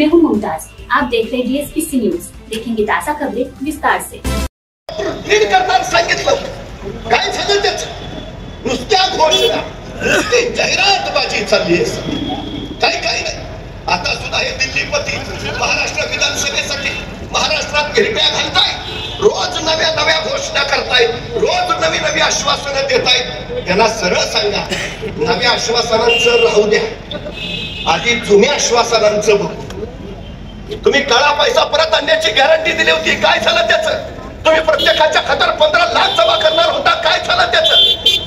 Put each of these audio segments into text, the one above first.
मैं हूं मुमताज, आप देख रहे हैं DSPC न्यूज। देखेंगे ताजा खबरें विस्तार से। लीड करताना सांगितलं काय झालं त्याचं, नुसत्या घोषणा नुसती जाहिरातबाजी चालली आहे, काही काही नाही। आता सुद्धा हे दिल्लीपती महाराष्ट्र विधानसभेसाठी महाराष्ट्रात गिरट्या घालताय, रोज नव्या नव्या घोषणा करतायत, रोज नवी नवी आश्वासनं देतायत। त्यांना सरळ सांगा, नव्या आश्वासनांचं राहू द्या, आधी जुन्या आश्वासनांचं बघू। तुम्ही काळा पैसा परत आणण्याची गॅरंटी दिली होती, काय झालं त्याचं? तुम्ही प्रत्येकाच्या खात्यावर 15 लाख जमा करणार होता, काय झालं त्याचं?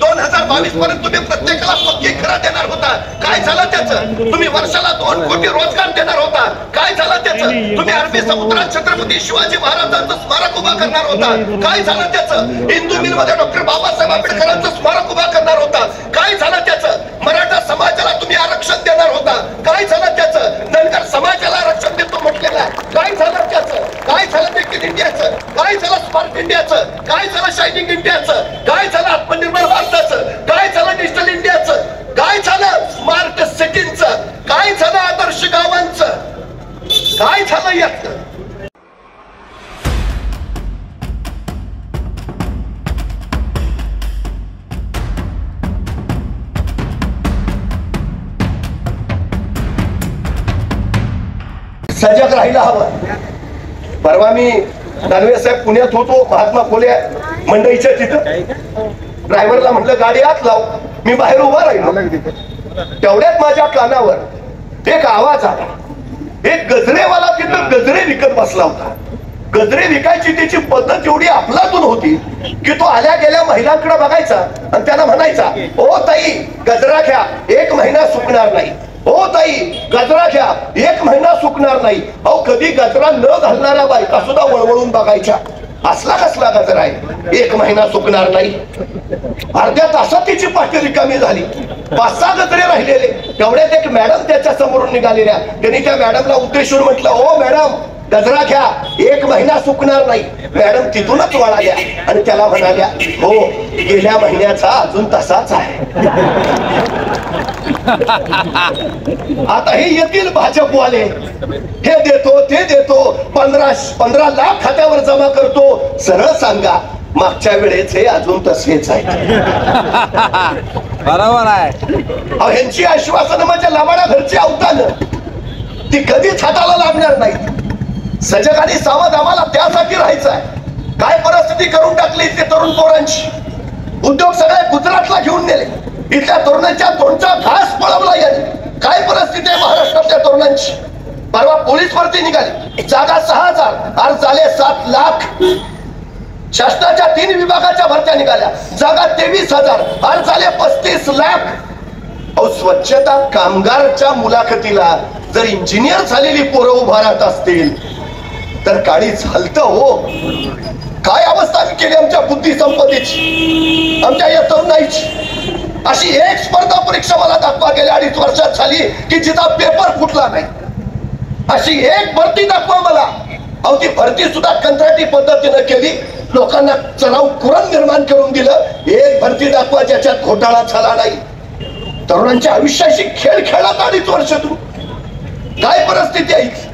2022 पर्यंत तुम्ही प्रत्येकाला पक्की घरं देणार होता, काय झालं त्याचं? तुम्ही वर्षाला 2 कोटी रोजगार देणार होता, काय झालं त्याचं? तुम्ही अरबी समुद्रात छत्रपती शिवाजी महाराजांचं स्मारक उभा करणार होता, काय झालं त्याचं? हिंदू मिल मध्ये डॉक्टर बाबासाहेब आंबेडकरांचं स्मारक उभा करणार होता, काय झालं त्याचं? मराठा समाजाला तुम्ही आरक्षण देणार होता, काय झालं त्याचं? धनगर समाजाला आरक्षण देतो म्हटलेलं, काय झालं त्याचं? काय झालं मेक इन इंडियाचं? काय झालं स्मार्ट इंडियाचं? काय झालं शायनिंग इंडियाचं? काय झालं आत्मनिर्भर भारताचं? काय झालं डिजिटल इंडियाचं? काय झालं स्मार्ट सिटींचं? काय झालं आदर्श गावांचं? काय झालं यात? सजग राहायला हवं। परवा मी दानवे साहेब पुण्यात होतो, महात्मा फुले मंडईच्या तिथं ड्रायव्हरला म्हटलं गाडी आत लाव, मी बाहेर उभा राहिलो। तेवढ्यात माझ्या कानावर एक आवाज आला, एक गजरेवाला तिथं गजरे विकत बसला होता। गजरे विकायची त्याची पद्धत एवढी अफलातून होती की तो आल्या गेल्या महिलांकडे बघायचा आणि त्यांना म्हणायचा, ओ ताई गजरा घ्या, 1 महिना सुकणार नाही। हो ताई गजरा घ्या, 1 महिना सुकणार नाही। अहो कधी गजरा न घालणाऱ्या बायका सुद्धा वळवळून बघायच्या, असला कसला गजरा आहे, 1 महिना सुकणार नाही। अर्ध्या तासात तिची पाठी रिकामी झाली, 5-6 गजरे राहिलेले। तेवढ्यात एक मॅडम त्याच्या समोरून निघालेल्या, त्यांनी त्या मॅडमला उद्देशून म्हटलं, ओ मॅडम गजरा घ्या, 1 महिना सुकणार नाही। मॅडम तिथूनच वळाल्या आणि त्याला म्हणाल्या, हो गेल्या महिन्याचा अजून तसाच आहे। आता हे येतील भाजपवाले, हे देतो ते देतो, 15 लाख खात्यावर जमा करतो। सरळ सांगा, मागच्या वेळेस हे अजून तसेच आहे। बरोबर आहे। ह्यांची आश्वासनं म्हणजे लबाडा घरची अवतान, ती कधीच हाताला लागणार नाही। सजग आणि सावध आम्हाला त्यासाठी राहायचं आहे। काय परिस्थिती करून टाकली ते तरुण पोरांची, उद्योग सगळे गुजरातला घेऊन नेले, इथल्या तरुणांच्या तोंडचा घास पळवला यांनी। काय परिस्थिती आहे महाराष्ट्रातल्या तरुणांची? परवा पोलीस भरती निघाली, जागा 6000, अर्ज झाले 7 लाख। शासनाच्या 3 विभागाच्या भरत्या निघाल्या, जागा 23,000, अर्ज झाले 35 लाख। अहो स्वच्छता कामगारच्या मुलाखतीला जर इंजिनियर झालेली पोरं उभा राहत असतील तर काळीच हलत हो। काय अवस्था केली आमच्या बुद्धी संपदेची, आमच्या या तरुणाईची। अशी एक स्पर्धा परीक्षा मला दाखवा गेल्या 2.5 वर्षात झाली की जिचा पेपर फुटला नाही। अशी एक भरती दाखवा मला। अहो ती भरती सुद्धा कंत्राटी पद्धतीने केली, लोकांना चढाऊ कुरण निर्माण करून दिलं। एक भरती दाखवा ज्याच्यात घोटाळा झाला नाही। तरुणांच्या आयुष्याशी खेळ खेळला 2.5 वर्षातून। काय परिस्थिती आहे?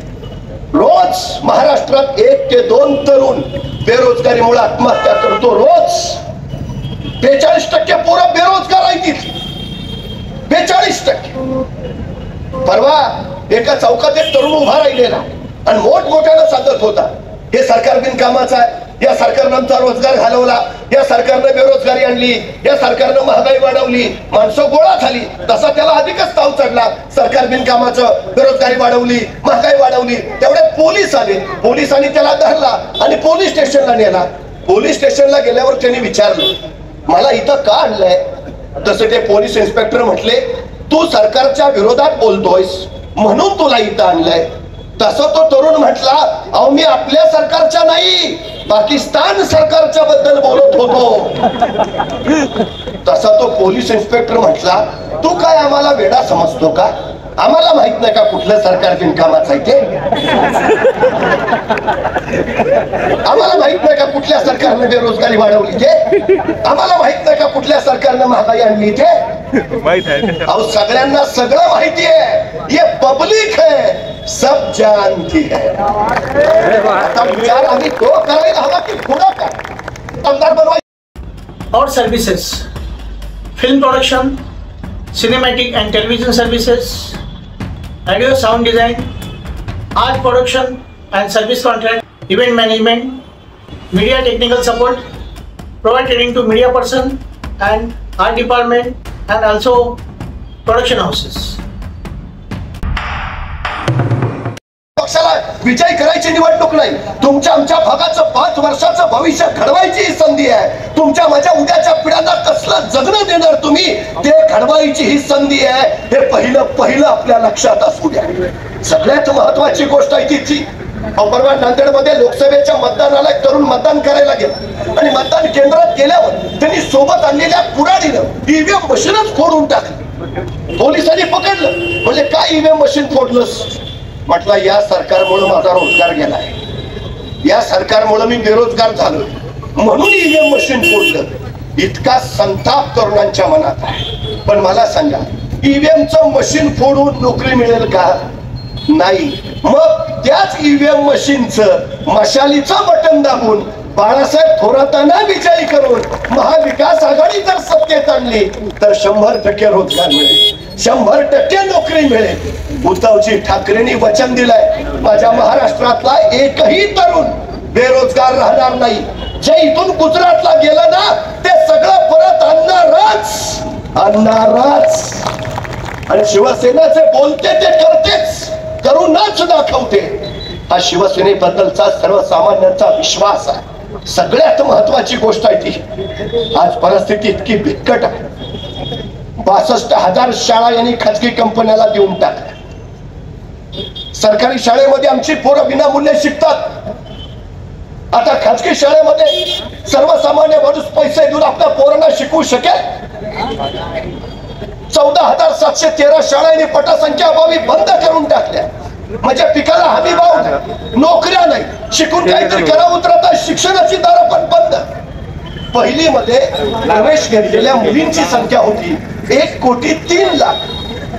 रोज महाराष्ट्रात 1 ते 2 तरुण बेरोजगारीमुळे आत्महत्या करतो। रोज 42% पोरं बेरोजगार आहेत, 42%। परवा एका चौकात एक तरुण उभा राहिलेला आणि मोठमोठ्यानं सांगत होता, हे सरकार बिनकामाचं आहे, या सरकारनं आमचा रोजगार घालवला, या सरकारनं बेरोजगारी आणली, या सरकारनं महागाई वाढवली, माणसं गोळा झाली। तसा त्याला अधिकच ताव चढला, सरकार बिनकामाचं, बेरोजगारी वाढवली, महागाई वाढवली। तेवढे पोलीस आले, पोलिसांनी त्याला धरला आणि पोलीस स्टेशनला नेला। पोलीस स्टेशनला गेल्यावर त्यांनी विचारलं, मला इथं का आणलंय? तसं ते पोलीस इन्स्पेक्टर म्हटले, तू सरकारच्या विरोधात बोलतोयस म्हणून तुला इथं आणलंय। तसं तो तरुण म्हटला, अहो मी आपल्या सरकारच्या नाही, पाकिस्तान सरकारच्या बद्दल बोलत होतो। तसा तो पोलीस इन्स्पेक्टर म्हटला, तू काय आम्हाला वेडा समजतो का? आम्हाला माहित नाही का कुठलं सरकार बिनकामाचं आहे ते? आम्हाला माहित नाही का कुठल्या सरकारने बेरोजगारी वाढवली ते? आम्हाला माहित नाही का कुठल्या सरकारने महागाई आणली ते? अहो सगळ्यांना सगळं माहिती आहे, ये पब्लिक है, सब जानती है. आता विचार आम्ही तो करायला हवा की पुढं काय आमदार बनवायचं. और services, film production, cinematic end television services, audio sound design, art production end service contract, event management, media technical support, provide training to media person and art department and also production houses. पक्षाला विजय करायची निवडणूक नाही, तुमच्या आमच्या भागाचं 5 वर्षाचं भविष्य घडवायची ही संधी आहे. तुमच्या माझ्या उद्याच्या पिढ्यांना कसलं जगणं देणार तुम्ही ते घडवायची ही संधी आहे. हे पहिलं आपल्या लक्षात असू द्या. सगळ्यात महत्वाची गोष्ट आहे तिची. परवा नांदेडमध्ये लोकसभेच्या मतदानाला एक तरुण मतदान करायला गेला आणि मतदान केंद्रात गेल्यावर त्यांनी सोबत आणलेल्या कुऱ्हाडीनं ईव्हीएम मशीनच फोडून टाकली. पोलिसांनी पकडलं. म्हणजे काय ईव्हीएम मशीन फोडलंस? म्हटलं या सरकारमुळे माझा रोजगार गेलाय, या सरकारमुळे मी बेरोजगार झालो म्हणून ईव्हीएम मशीन फोडलं. इतका संताप तरुणांच्या मनात आहे. पण मला सांगा, ईव्हीएमचं मशीन फोडून नोकरी मिळेल का? नाही. मग त्याच ईव्हीएम मशीनचं मशालीचं बटन दाबून बाळासाहेब थोरातांना विजयी करून महाविकास आघाडी जर सत्तेत आणली तर 100% रोजगार मिळेल, 100% नोकरी मिळेल. उद्धवजी ठाकरेंनी वचन दिलंय, माझ्या महाराष्ट्रातला एकही तरुण बेरोजगार राहणार नाही. जे इथून गुजरातला गेलं ना ते सगळं परत आणणारच. आणि शिवसेनेचे बोलते ते करतेच, करूनच दाखवते. हा शिवसेनेबद्दलचा सर्वसामान्यांचा विश्वास आहे. सगळ्यात महत्वाची गोष्ट आहे ती, आज परिस्थिती इतकी बिकट आहे. 62,000 शाळा यांनी खाजगी कंपन्याला देऊन टाकल्या. सरकारी शाळेमध्ये आमची पोरं विनामूल्य शिकतात. आता खाजगी शाळेमध्ये सर्वसामान्य माणूस पैसे देऊन आपल्या पोरांना शिकवू शकेल? 14,713 शाळांनी पटसंख्या अभावी बंद करून टाकल्या. म्हणजे पिकाला हमी भाव नाही, नोकऱ्या नाही, शिकून काहीतरी करा उतरता शिक्षणाची दारं पण बंद. पहिलीमध्ये प्रवेश घेतलेल्या मुलींची संख्या होती 1,03,00,000.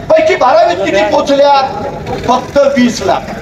पैकी 12वीत किती पोहोचल्या? फक्त 20 लाख.